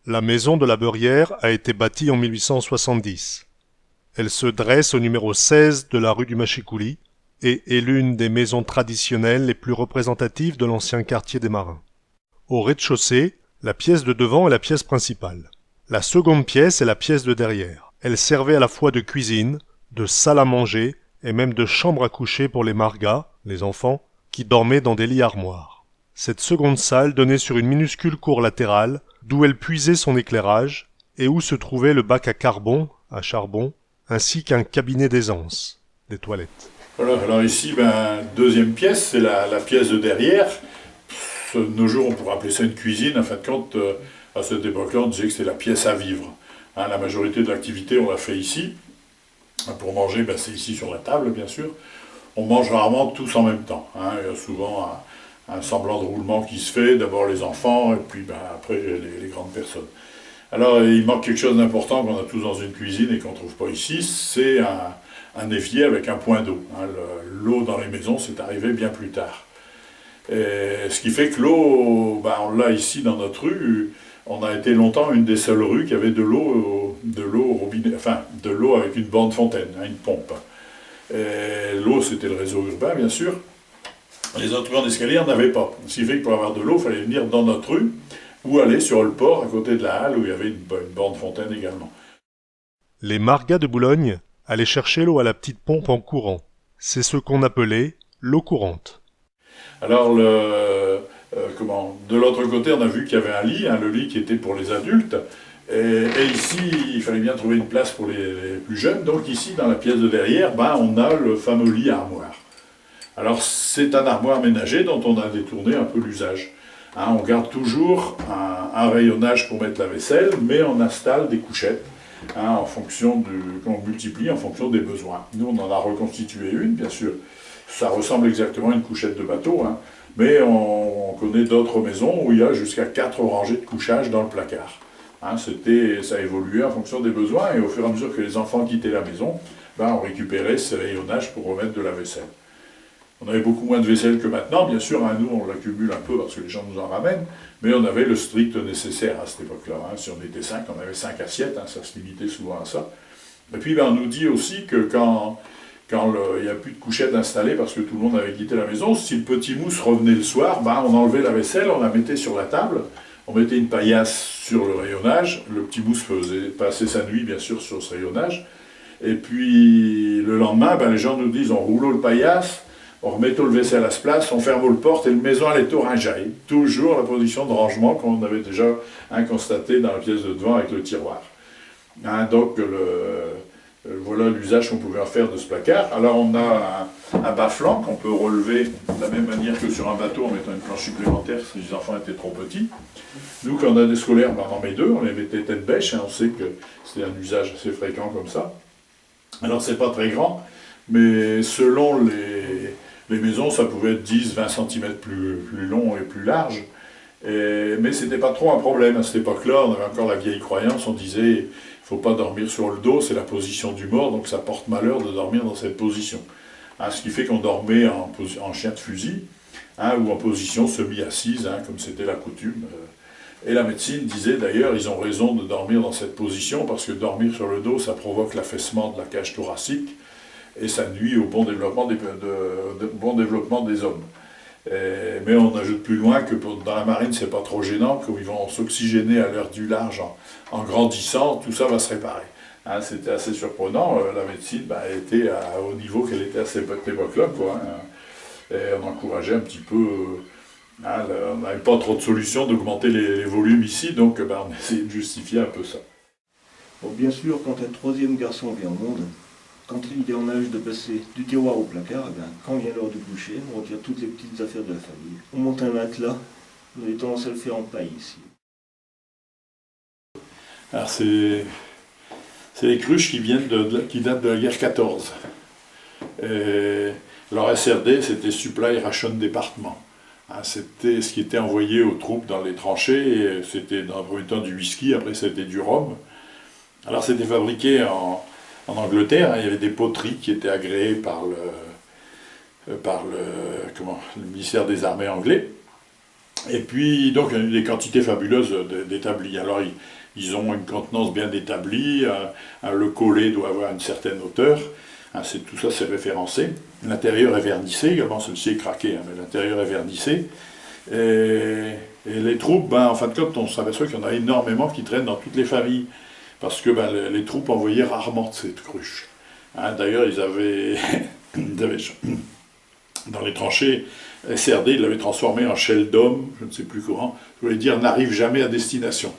La maison de la Beurrière a été bâtie en 1870. Elle se dresse au numéro 16 de la rue du Mâchicoulis et est l'une des maisons traditionnelles les plus représentatives de l'ancien quartier des Marins. Au rez-de-chaussée, la pièce de devant est la pièce principale. La seconde pièce est la pièce de derrière. Elle servait à la fois de cuisine, de salle à manger et même de chambre à coucher pour les margas, les enfants, qui dormaient dans des lits armoires. Cette seconde salle donnait sur une minuscule cour latérale, d'où elle puisait son éclairage, et où se trouvait le bac à charbon, ainsi qu'un cabinet d'aisance, des toilettes. Voilà, alors ici, deuxième pièce, c'est la pièce de derrière. De nos jours, on pourrait appeler ça une cuisine. En fin de compte, à cette époque-là, on disait que c'était la pièce à vivre. Hein, la majorité de l'activité, on l'a fait ici. Pour manger, c'est ici sur la table, bien sûr. On mange rarement tous en même temps. Hein. Il y a souvent un semblant de roulement qui se fait. D'abord les enfants, et puis après les grandes personnes. Alors, il manque quelque chose d'important qu'on a tous dans une cuisine et qu'on ne trouve pas ici, c'est un évier avec un point d'eau. Hein. L'eau dans les maisons, c'est arrivé bien plus tard. Et ce qui fait que l'eau, on l'a ici dans notre rue. On a été longtemps une des seules rues qui avait de l'eau au robinet, enfin de l'eau avec une borne fontaine, hein, une pompe. L'eau, c'était le réseau urbain, bien sûr. Les autres rues d'escalier n'en avaient pas. Ce qui fait que pour avoir de l'eau, il fallait venir dans notre rue ou aller sur le port à côté de la halle où il y avait une borne fontaine également. Les margas de Boulogne allaient chercher l'eau à la petite pompe en courant. C'est ce qu'on appelait l'eau courante. Alors, de l'autre côté, on a vu qu'il y avait un lit, hein, le lit qui était pour les adultes. Et ici, il fallait bien trouver une place pour les plus jeunes. Donc ici, dans la pièce de derrière, on a le fameux lit à armoire. Alors, c'est un armoire ménager dont on a détourné un peu l'usage. Hein, on garde toujours un rayonnage pour mettre la vaisselle, mais on installe des couchettes qu'on multiplie en fonction des besoins. Nous, on en a reconstitué une, bien sûr. Ça ressemble exactement à une couchette de bateau, hein, mais on connaît d'autres maisons où il y a jusqu'à 4 rangées de couchage dans le placard. Hein, ça a évolué en fonction des besoins, et au fur et à mesure que les enfants quittaient la maison, on récupérait ces rayonnages pour remettre de la vaisselle. On avait beaucoup moins de vaisselle que maintenant, bien sûr, hein, nous on l'accumule un peu parce que les gens nous en ramènent, mais on avait le strict nécessaire à cette époque-là. Hein. Si on était 5, on avait 5 assiettes, hein, ça se limitait souvent à ça. Et puis on nous dit aussi que quand il n'y a plus de couchettes installées parce que tout le monde avait quitté la maison, si le petit mousse revenait le soir, on enlevait la vaisselle, on la mettait sur la table, on mettait une paillasse sur le rayonnage, le petit mousse faisait passer sa nuit bien sûr sur ce rayonnage, et puis le lendemain, les gens nous disent on roule le paillasse, on remet tout le vaisselle à sa place, on ferme le porte et la maison elle est au rinjaille. Toujours la position de rangement qu'on avait déjà constaté dans la pièce de devant avec le tiroir. Hein, donc voilà l'usage qu'on pouvait en faire de ce placard. Alors on a un bas-flanc qu'on peut relever de la même manière que sur un bateau en mettant une planche supplémentaire si les enfants étaient trop petits. Nous quand on a des scolaires, on en met deux, on les mettait tête bêche, hein, on sait que c'est un usage assez fréquent comme ça. Alors c'est pas très grand, mais selon les maisons, ça pouvait être 10-20 cm plus long et plus large. Mais c'était pas trop un problème à cette époque-là, on avait encore la vieille croyance, on disait il ne faut pas dormir sur le dos, c'est la position du mort, donc ça porte malheur de dormir dans cette position. Hein, ce qui fait qu'on dormait en chien de fusil, ou en position semi-assise, comme c'était la coutume. Et la médecine disait d'ailleurs, ils ont raison de dormir dans cette position, parce que dormir sur le dos, ça provoque l'affaissement de la cage thoracique, et ça nuit au bon développement des hommes. Mais on ajoute plus loin que dans la marine, c'est pas trop gênant, comme ils vont s'oxygéner à l'heure du large en grandissant, tout ça va se réparer. Hein, c'était assez surprenant, la médecine était au niveau qu'elle était à cette époque-là, et on encourageait un petit peu, on n'avait pas trop de solutions d'augmenter les volumes ici, donc on essayait de justifier un peu ça. Bon, bien sûr, quand un troisième garçon vient au monde, quand il est en âge de passer du tiroir au placard, quand vient l'heure de coucher, on retire toutes les petites affaires de la famille. On monte un matelas, on a tendance à le faire en paille ici. Alors c'est les cruches qui datent de la guerre 14. Leur SRD, c'était Supply Ration Département. C'était ce qui était envoyé aux troupes dans les tranchées, et c'était dans le premier temps du whisky, après c'était du rhum. Alors c'était fabriqué en Angleterre, il y avait des poteries qui étaient agréées par le ministère des Armées anglais. Et puis, donc, il y a des quantités fabuleuses d'établis. Alors, ils ont une contenance bien établie, le collet doit avoir une certaine hauteur, hein, tout ça c'est référencé. L'intérieur est vernissé, également celui-ci est craqué, hein, mais l'intérieur est vernissé. Et les troupes, en fin de compte, on s'aperçoit qu'il y en a énormément qui traînent dans toutes les familles, parce que les troupes envoyaient rarement de cette cruche. Hein, d'ailleurs, ils avaient dans les tranchées, SRD, ils l'avaient transformé en shell d'homme, je ne sais plus comment, je voulais dire n'arrive jamais à destination.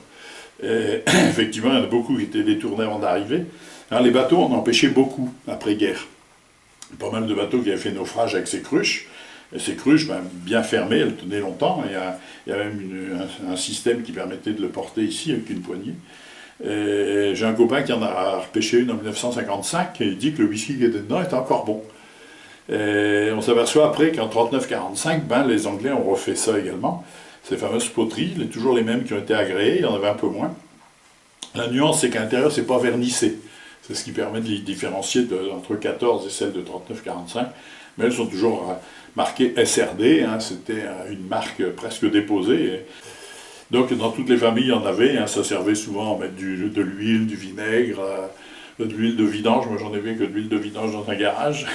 Et, effectivement, il y en a beaucoup qui étaient détournés avant d'arriver. Alors, les bateaux en empêchaient beaucoup après-guerre. Pas mal de bateaux qui avaient fait naufrage avec ces cruches. Et ces cruches, bien fermées, elles tenaient longtemps. Il y a même un système qui permettait de le porter ici avec une poignée. J'ai un copain qui en a repêché une en 1955 et il dit que le whisky qui était dedans était encore bon. Et on s'aperçoit après qu'en 39-45, les Anglais ont refait ça également. Ces fameuses poteries, toujours les mêmes qui ont été agréées, il y en avait un peu moins. La nuance, c'est qu'à l'intérieur, c'est pas vernissé. C'est ce qui permet de les différencier entre 14 et celles de 39-45. Mais elles sont toujours marquées SRD, hein, c'était une marque presque déposée. Donc dans toutes les familles, il y en avait, hein, ça servait souvent à mettre de l'huile, du vinaigre, de l'huile de vidange. Moi j'en ai vu que de l'huile de vidange dans un garage.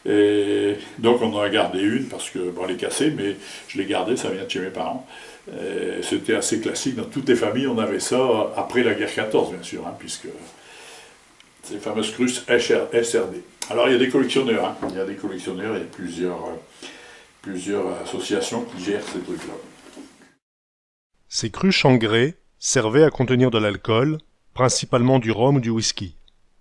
Et donc on en a gardé une parce que elle est cassée, mais je l'ai gardée, ça vient de chez mes parents. C'était assez classique, dans toutes les familles on avait ça, après la guerre 14 bien sûr, hein, puisque ces fameuses cruches SRD. Alors il y a des collectionneurs, hein, il y a plusieurs associations qui gèrent ces trucs-là. Ces cruches en grès servaient à contenir de l'alcool, principalement du rhum ou du whisky.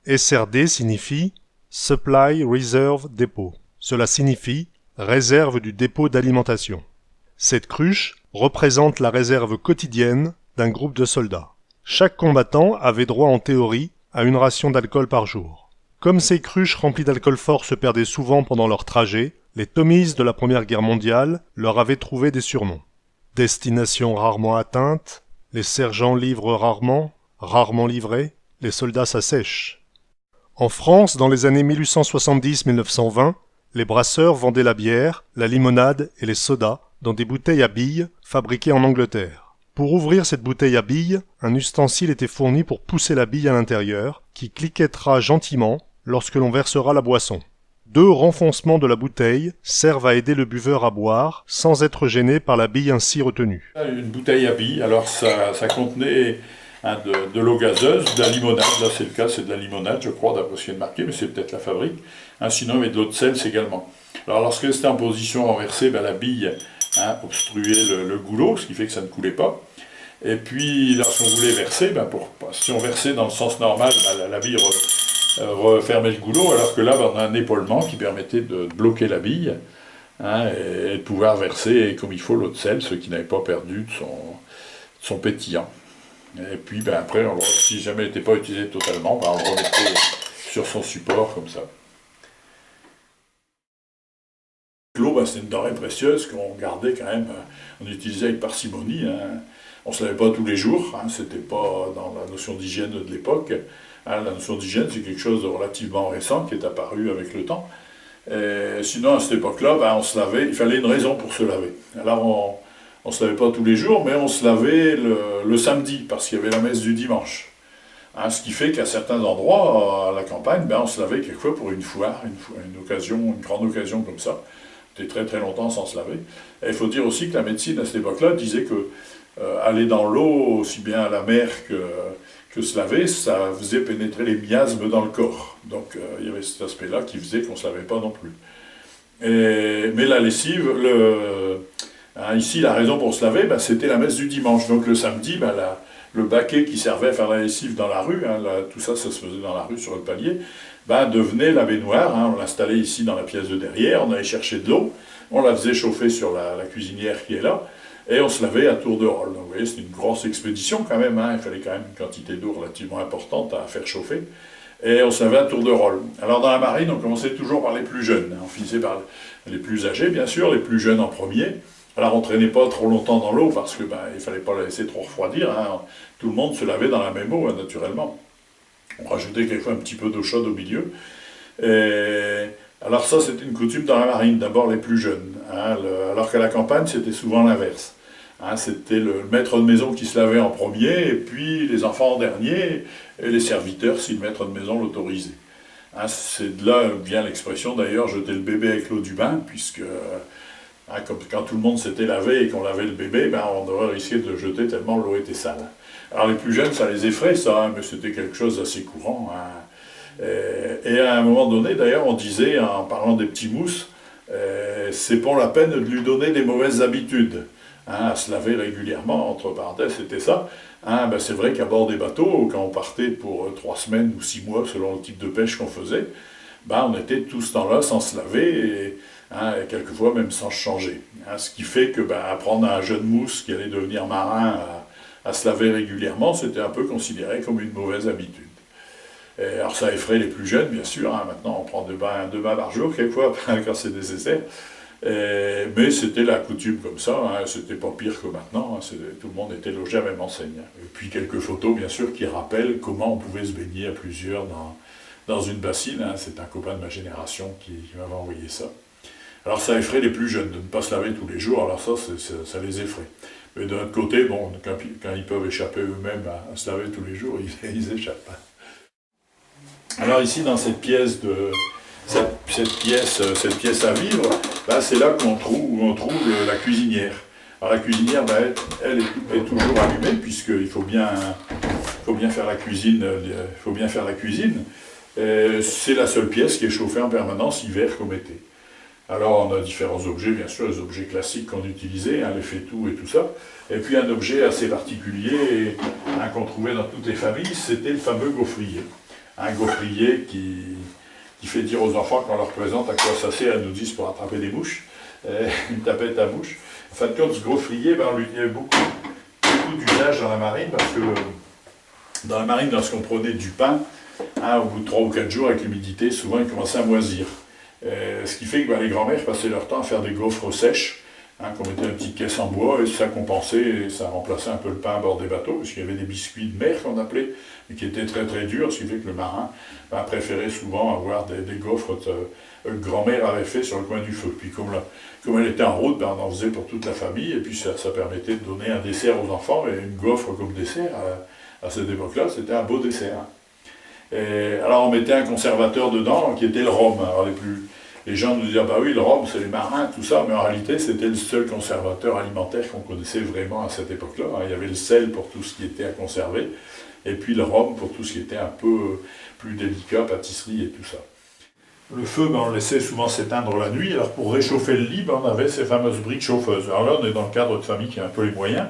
SRD signifie Supply Reserve Depot. Cela signifie réserve du dépôt d'alimentation. Cette cruche représente la réserve quotidienne d'un groupe de soldats. Chaque combattant avait droit en théorie à une ration d'alcool par jour. Comme ces cruches remplies d'alcool fort se perdaient souvent pendant leur trajet, les Tommies de la Première Guerre mondiale leur avaient trouvé des surnoms. Destination rarement atteinte, les sergents livrent rarement, rarement livrés, les soldats s'assèchent. En France, dans les années 1870-1920, les brasseurs vendaient la bière, la limonade et les sodas dans des bouteilles à billes fabriquées en Angleterre. Pour ouvrir cette bouteille à billes, un ustensile était fourni pour pousser la bille à l'intérieur, qui cliquettera gentiment lorsque l'on versera la boisson. 2 renfoncements de la bouteille servent à aider le buveur à boire sans être gêné par la bille ainsi retenue. Une bouteille à billes, alors ça contenait de l'eau gazeuse, de la limonade, là c'est le cas, c'est de la limonade je crois, d'après ce qui est marqué, mais c'est peut-être la fabrique. Sinon il y avait de l'eau de sel également. Alors lorsque c'était en position renversée, la bille obstruait le goulot, ce qui fait que ça ne coulait pas. Et puis lorsqu'on voulait verser, si on versait dans le sens normal, la bille refermait le goulot, alors que là on a un épaulement qui permettait de bloquer la bille et de pouvoir verser comme il faut l'eau de sel, ce qui n'avait pas perdu de son pétillant. Et puis après, si jamais elle n'était pas utilisée totalement, on le remettait sur son support comme ça. L'eau, c'est une denrée précieuse qu'on gardait quand même, on utilisait avec parcimonie. Hein. On ne se lavait pas tous les jours, c'était pas dans la notion d'hygiène de l'époque. La notion d'hygiène, c'est quelque chose de relativement récent qui est apparu avec le temps. Et sinon, à cette époque-là, on se lavait, il fallait une raison pour se laver. Alors on ne se lavait pas tous les jours, mais on se lavait le samedi, parce qu'il y avait la messe du dimanche. Ce qui fait qu'à certains endroits, à la campagne, on se lavait quelquefois pour une foire, une grande occasion comme ça. C'était très très longtemps sans se laver. Et il faut dire aussi que la médecine à cette époque-là disait que aller dans l'eau, aussi bien à la mer que se laver, ça faisait pénétrer les miasmes dans le corps. Donc il y avait cet aspect-là qui faisait qu'on ne se lavait pas non plus. Mais la lessive, ici la raison pour se laver, c'était la messe du dimanche. Donc le samedi, le baquet qui servait à faire la lessive dans la rue, tout ça se faisait dans la rue sur le palier, devenait la baignoire. On l'installait ici dans la pièce de derrière, on allait chercher de l'eau, on la faisait chauffer sur la cuisinière qui est là, et on se lavait à tour de rôle. Donc vous voyez, c'était une grosse expédition quand même, il fallait quand même une quantité d'eau relativement importante à faire chauffer, et on se lavait à tour de rôle. Alors dans la marine, on commençait toujours par les plus jeunes, on finissait par les plus âgés bien sûr, les plus jeunes en premier. Alors on ne traînait pas trop longtemps dans l'eau parce que il ne fallait pas la laisser trop refroidir. Tout le monde se lavait dans la même eau, naturellement. On rajoutait quelquefois un petit peu d'eau chaude au milieu. Alors ça, c'était une coutume dans la marine, d'abord les plus jeunes. Alors qu'à la campagne, c'était souvent l'inverse. C'était le maître de maison qui se lavait en premier, et puis les enfants en dernier, et les serviteurs si le maître de maison l'autorisait. C'est de là vient l'expression d'ailleurs jeter le bébé avec l'eau du bain, puisque comme quand tout le monde s'était lavé et qu'on lavait le bébé, on aurait risqué de le jeter tellement l'eau était sale. Alors les plus jeunes, ça les effraie ça, mais c'était quelque chose d'assez courant. Et à un moment donné, d'ailleurs, on disait, en parlant des petits mousses, c'est pour la peine de lui donner des mauvaises habitudes. À se laver régulièrement, entre parenthèses, c'était ça. C'est vrai qu'à bord des bateaux, quand on partait pour 3 semaines ou 6 mois, selon le type de pêche qu'on faisait, on était tout ce temps-là sans se laver, et quelquefois même sans se changer. Ce qui fait que apprendre à un jeune mousse qui allait devenir marin à se laver régulièrement, c'était un peu considéré comme une mauvaise habitude. Alors ça effraie les plus jeunes, bien sûr. Maintenant, on prend 2 bains par jour, quelquefois, quand c'est nécessaire. Mais c'était la coutume comme ça, c'était pas pire que maintenant, tout le monde était logé à la même enseigne. Et puis quelques photos, bien sûr, qui rappellent comment on pouvait se baigner à plusieurs dans une bassine. C'est un copain de ma génération qui m'avait envoyé ça. Alors ça effraie les plus jeunes de ne pas se laver tous les jours, alors ça les effraie. Mais d'un autre côté, quand ils peuvent échapper eux-mêmes à se laver tous les jours, ils échappent. Alors ici, dans cette pièce cette pièce à vivre, c'est là qu'on trouve la cuisinière. Alors la cuisinière, elle est toujours allumée, puisqu'il faut bien faire la cuisine. C'est la seule pièce qui est chauffée en permanence, hiver comme été. Alors on a différents objets, bien sûr, les objets classiques qu'on utilisait, les faitout et tout ça. Et puis un objet assez particulier, qu'on trouvait dans toutes les familles, c'était le fameux gaufrier. Un gaufrier qui fait dire aux enfants quand on leur présente à quoi ça sert, elles nous disent pour attraper des mouches, une tapette à mouches. En fin de compte, ce gaufrier, on lui avait beaucoup d'usage dans la marine, parce que dans la marine, lorsqu'on prenait du pain, au bout de 3 ou 4 jours, avec l'humidité, souvent il commençait à moisir. Ce qui fait que les grands-mères passaient leur temps à faire des gaufres sèches, qu'on mettait une petite caisse en bois, et ça compensait, et ça remplaçait un peu le pain à bord des bateaux, parce qu'il y avait des biscuits de mer qu'on appelait, et qui étaient très très durs, ce qui fait que le marin préférait souvent avoir des gaufres que grand-mère avait fait sur le coin du feu. Puis comme elle était en route, on en faisait pour toute la famille, et puis ça permettait de donner un dessert aux enfants, et une gaufre comme dessert, à cette époque-là, c'était un beau dessert. Alors on mettait un conservateur dedans, qui était le rhum. Alors les gens nous disaient, oui, le rhum, c'est les marins, tout ça, mais en réalité, c'était le seul conservateur alimentaire qu'on connaissait vraiment à cette époque-là. Il y avait le sel pour tout ce qui était à conserver, et puis le rhum pour tout ce qui était un peu plus délicat, pâtisserie et tout ça. Le feu, on le laissait souvent s'éteindre la nuit, alors pour réchauffer le lit, on avait ces fameuses briques chauffeuses. Alors là, on est dans le cadre de famille qui a un peu les moyens,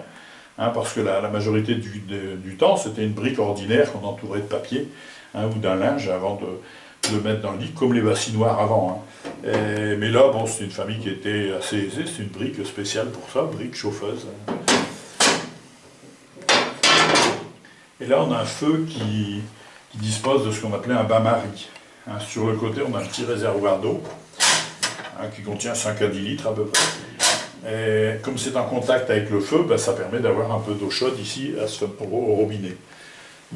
parce que la majorité du temps, c'était une brique ordinaire qu'on entourait de papier, ou d'un linge avant de le mettre dans le lit, comme les bassinoires avant. Mais là, c'était une famille qui était assez aisée, c'est une brique spéciale pour ça, brique chauffeuse. Et là, on a un feu qui dispose de ce qu'on appelait un bain-marie. Sur le côté, on a un petit réservoir d'eau, qui contient 5 à 10 litres à peu près. Et comme c'est en contact avec le feu, ça permet d'avoir un peu d'eau chaude ici au robinet.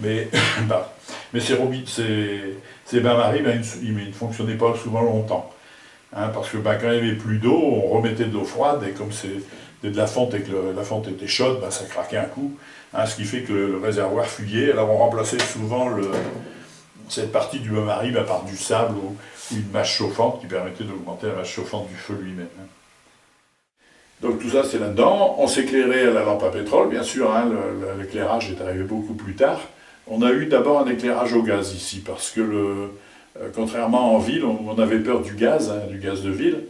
Mais ces bains-maries, ils ne fonctionnaient pas souvent longtemps. Parce que quand il n'y avait plus d'eau, on remettait de l'eau froide, et comme c'est de la fonte et que la fonte était chaude, ça craquait un coup. Ce qui fait que le réservoir fuyait. Alors on remplaçait souvent cette partie du bain-marie par du sable ou une mâche chauffante qui permettait d'augmenter la mâche chauffante du feu lui-même. Donc tout ça c'est là-dedans. On s'éclairait à la lampe à pétrole, bien sûr, l'éclairage est arrivé beaucoup plus tard. On a eu d'abord un éclairage au gaz ici, parce que contrairement en ville, on avait peur du gaz de ville.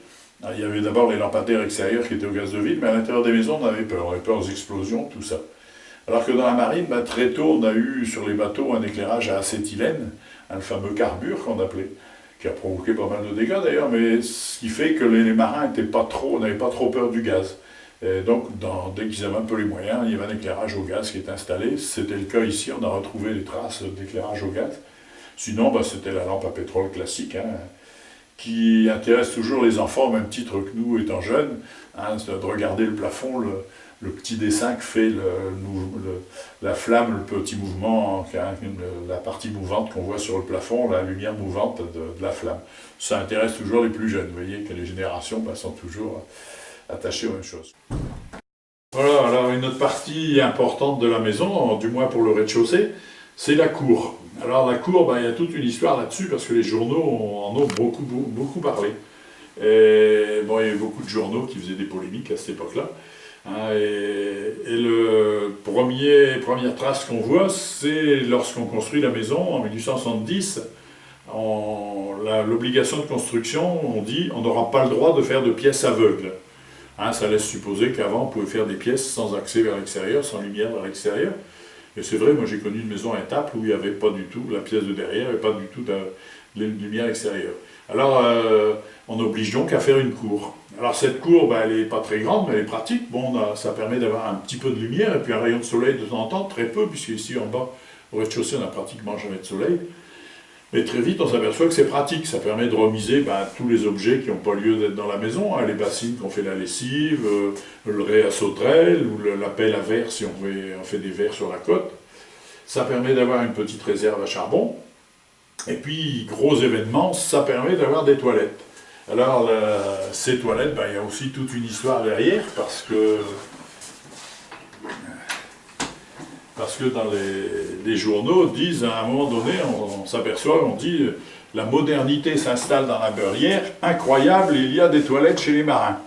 Il y avait d'abord les lampadaires extérieurs qui étaient au gaz de ville, mais à l'intérieur des maisons on avait peur aux explosions, tout ça. Alors que dans la marine, très tôt, on a eu sur les bateaux un éclairage à acétylène, le fameux carbure qu'on appelait, qui a provoqué pas mal de dégâts d'ailleurs, mais ce qui fait que les marins n'avaient pas trop peur du gaz. Et donc, dès qu'ils avaient un peu les moyens, il y avait un éclairage au gaz qui est installé. C'était le cas ici, on a retrouvé les traces d'éclairage au gaz. Sinon, c'était la lampe à pétrole classique, qui intéresse toujours les enfants au même titre que nous étant jeunes, de regarder le plafond, le petit dessin que fait la flamme, le petit mouvement, la partie mouvante qu'on voit sur le plafond, la lumière mouvante de la flamme. Ça intéresse toujours les plus jeunes. Vous voyez que les générations sont toujours attachées aux mêmes choses. Voilà, alors une autre partie importante de la maison, du moins pour le rez-de-chaussée, c'est la cour. Alors la cour, il y a toute une histoire là-dessus parce que les journaux en ont beaucoup parlé. Et bon, il y a eu beaucoup de journaux qui faisaient des polémiques à cette époque-là. Hein, et première trace qu'on voit, c'est lorsqu'on construit la maison en 1870. L'obligation de construction, on dit, on n'aura pas le droit de faire de pièces aveugles. Hein, ça laisse supposer qu'avant, on pouvait faire des pièces sans accès vers l'extérieur, sans lumière vers l'extérieur. Et c'est vrai, moi j'ai connu une maison à Étaples où il n'y avait pas du tout, la pièce de derrière, il n'y avait pas du tout de lumière extérieure. Alors, on oblige donc à faire une cour. Alors cette cour, elle n'est pas très grande, mais elle est pratique. Bon, ça permet d'avoir un petit peu de lumière et puis un rayon de soleil de temps en temps, très peu, puisque ici en bas, au rez-de-chaussée, on n'a pratiquement jamais de soleil. Mais très vite, on s'aperçoit que c'est pratique. Ça permet de remiser tous les objets qui n'ont pas lieu d'être dans la maison. Hein, les bassines qu'on fait la lessive, le ré à sauterelle ou la pelle à verre si on fait des verres sur la côte. Ça permet d'avoir une petite réserve à charbon. Et puis, gros événement, ça permet d'avoir des toilettes. Alors, ces toilettes, il y a aussi toute une histoire derrière parce que dans les journaux disent, à un moment donné, on s'aperçoit, on dit, la modernité s'installe dans la beurrière, incroyable, il y a des toilettes chez les marins.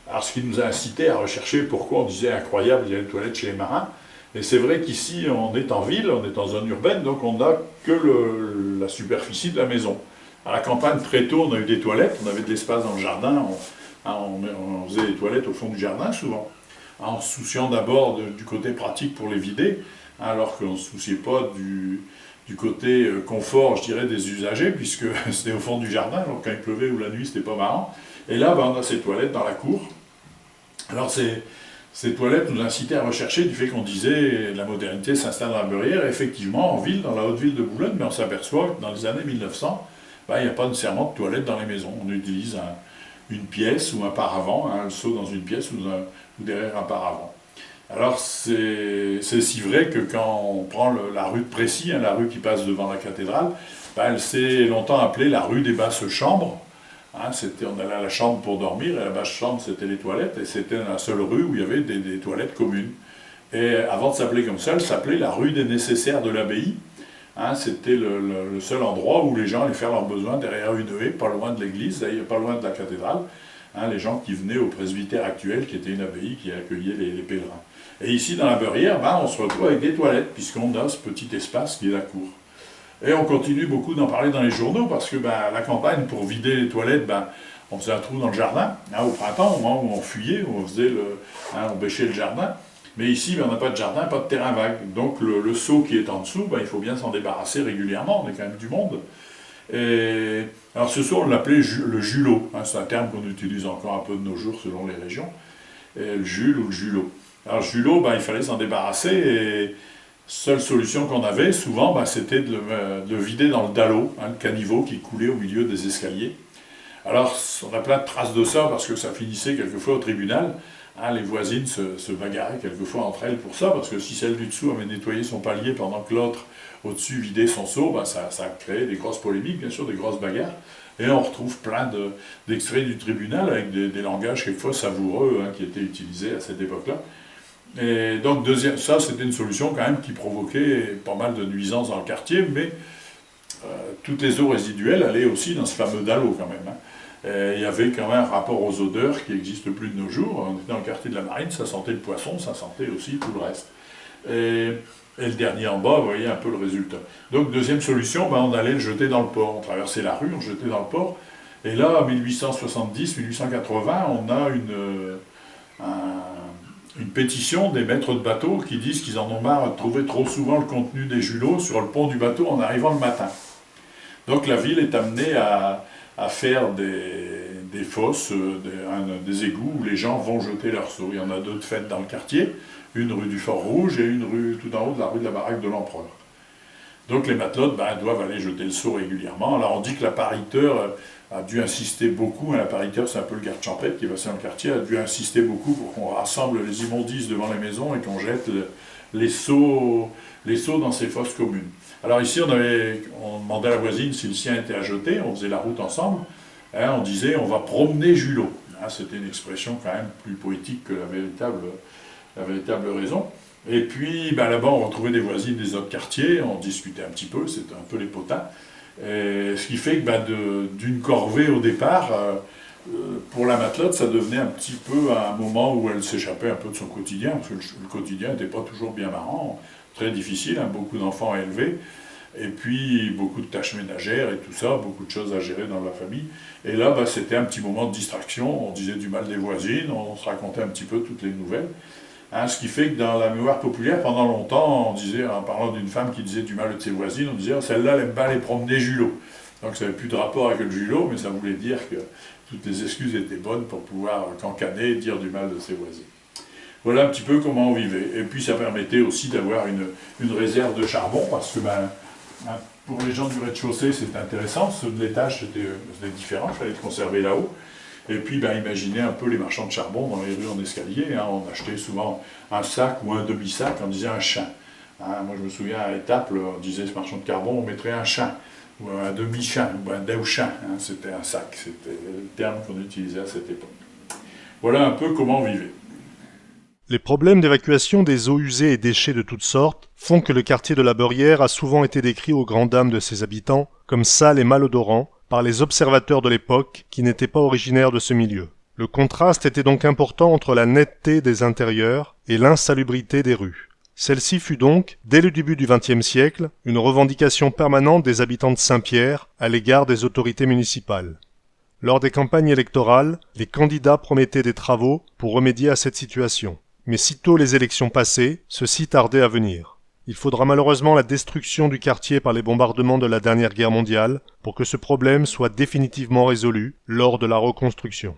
Alors ce qui nous a incité à rechercher pourquoi on disait incroyable, il y a des toilettes chez les marins. Et c'est vrai qu'ici, on est en ville, on est en zone urbaine, donc on n'a que la superficie de la maison. À la campagne, très tôt, on a eu des toilettes, on avait de l'espace dans le jardin, on faisait des toilettes au fond du jardin souvent, en se souciant d'abord du côté pratique pour les vider, alors qu'on ne se souciait pas du côté confort, je dirais, des usagers, puisque c'était au fond du jardin, donc quand il pleuvait ou la nuit, c'était pas marrant. Et là, on a ces toilettes dans la cour. Alors ces toilettes nous incitaient à rechercher du fait qu'on disait la modernité s'installe dans la beurrière. Et effectivement, en ville, dans la haute ville de Boulogne, mais on s'aperçoit que dans les années 1900, il n'y a pas nécessairement de toilettes dans les maisons. On utilise une pièce ou un paravent, un seau dans une pièce ou derrière un paravent. Alors c'est si vrai que quand on prend la rue de Précy, la rue qui passe devant la cathédrale, elle s'est longtemps appelée la rue des basses chambres. On allait à la chambre pour dormir, et la basse chambre c'était les toilettes, et c'était la seule rue où il y avait des toilettes communes. Et avant de s'appeler comme ça, elle s'appelait la rue des nécessaires de l'abbaye. C'était le seul endroit où les gens allaient faire leurs besoins derrière une haie, pas loin de l'église, pas loin de la cathédrale. Les gens qui venaient au presbytère actuel, qui était une abbaye qui accueillait les pèlerins. Et ici, dans la beurrière, on se retrouve avec des toilettes, puisqu'on a ce petit espace qui est la cour. Et on continue beaucoup d'en parler dans les journaux, parce que la campagne, pour vider les toilettes, on faisait un trou dans le jardin, au printemps, au moment où on fuyait, où on bêchait le jardin. Mais ici, on n'a pas de jardin, pas de terrain vague. Donc le seau qui est en dessous, il faut bien s'en débarrasser régulièrement, on est quand même du monde. Et alors ce seau, on l'appelait le julot. C'est un terme qu'on utilise encore un peu de nos jours selon les régions. Et le jule ou le julot. Alors le julot, il fallait s'en débarrasser, et seule solution qu'on avait, souvent, c'était de le vider dans le dallot, le caniveau qui coulait au milieu des escaliers. Alors on a plein de traces de ça, parce que ça finissait quelquefois au tribunal. Les voisines se bagarraient quelquefois entre elles pour ça, parce que si celle du dessous avait nettoyé son palier pendant que l'autre au-dessus vidait son seau, ça créait des grosses polémiques, bien sûr, des grosses bagarres. Et on retrouve plein d'extraits du tribunal avec des langages quelquefois savoureux qui étaient utilisés à cette époque-là. Et donc ça c'était une solution quand même qui provoquait pas mal de nuisances dans le quartier, mais toutes les eaux résiduelles allaient aussi dans ce fameux dallot quand même. Il y avait quand même un rapport aux odeurs qui n'existe plus de nos jours. On était dans le quartier de la Marine, ça sentait le poisson, ça sentait aussi tout le reste. Et le dernier en bas, vous voyez un peu le résultat. Donc deuxième solution, on allait le jeter dans le port. On traversait la rue, on le jetait dans le port. Et là, en 1870-1880, on a une pétition des maîtres de bateau qui disent qu'ils en ont marre de trouver trop souvent le contenu des julots sur le pont du bateau en arrivant le matin. Donc la ville est amenée à faire des fosses, des égouts où les gens vont jeter leurs seaux. Il y en a deux de faites dans le quartier, une rue du Fort Rouge et une rue tout en haut de la rue de la Baraque de l'Empereur. Donc les matelotes doivent aller jeter le seau régulièrement. Alors on dit que l'appariteur a dû insister beaucoup, l'appariteur c'est un peu le garde champêtre qui est passé dans le quartier, a dû insister beaucoup pour qu'on rassemble les immondices devant les maisons et qu'on jette les seaux dans ces fosses communes. Alors ici on demandait à la voisine si le sien était à jeter, on faisait la route ensemble, on disait on va promener Julot. Hein, c'était une expression quand même plus poétique que la véritable raison. Et puis là-bas, on retrouvait des voisines des autres quartiers, on discutait un petit peu, c'était un peu les potins. Et ce qui fait que d'une corvée au départ, pour la matelote, ça devenait un petit peu un moment où elle s'échappait un peu de son quotidien, parce que le quotidien n'était pas toujours bien marrant, très difficile, hein, beaucoup d'enfants à élever, et puis beaucoup de tâches ménagères et tout ça, beaucoup de choses à gérer dans la famille. Et là, c'était un petit moment de distraction, on disait du mal des voisines, on se racontait un petit peu toutes les nouvelles. Hein, ce qui fait que dans la mémoire populaire, pendant longtemps, on disait, en parlant d'une femme qui disait du mal de ses voisines, on disait oh, celle-là, elle aime pas aller promener Julot. Donc ça n'avait plus de rapport avec le Julot, mais ça voulait dire que toutes les excuses étaient bonnes pour pouvoir cancaner et dire du mal de ses voisines. Voilà un petit peu comment on vivait. Et puis ça permettait aussi d'avoir une réserve de charbon, parce que pour les gens du rez-de-chaussée, c'était intéressant. Ceux de l'étage, c'était différent, il fallait le conserver là-haut. Et puis, imaginez un peu les marchands de charbon dans les rues en escalier. Hein, on achetait souvent un sac ou un demi-sac, on disait un chien. Hein, moi, je me souviens, à Étaples, on disait ce marchand de carbone, on mettrait un chien, ou un demi-chien, ou un daou-chien. Hein, c'était un sac, c'était le terme qu'on utilisait à cette époque. Voilà un peu comment on vivait. Les problèmes d'évacuation des eaux usées et déchets de toutes sortes font que le quartier de la Beurière a souvent été décrit aux grandes dames de ses habitants comme sale et malodorant par les observateurs de l'époque qui n'étaient pas originaires de ce milieu. Le contraste était donc important entre la netteté des intérieurs et l'insalubrité des rues. Celle-ci fut donc, dès le début du XXe siècle, une revendication permanente des habitants de Saint-Pierre à l'égard des autorités municipales. Lors des campagnes électorales, les candidats promettaient des travaux pour remédier à cette situation. Mais sitôt les élections passées, ceci tardait à venir. Il faudra malheureusement la destruction du quartier par les bombardements de la dernière guerre mondiale pour que ce problème soit définitivement résolu lors de la reconstruction.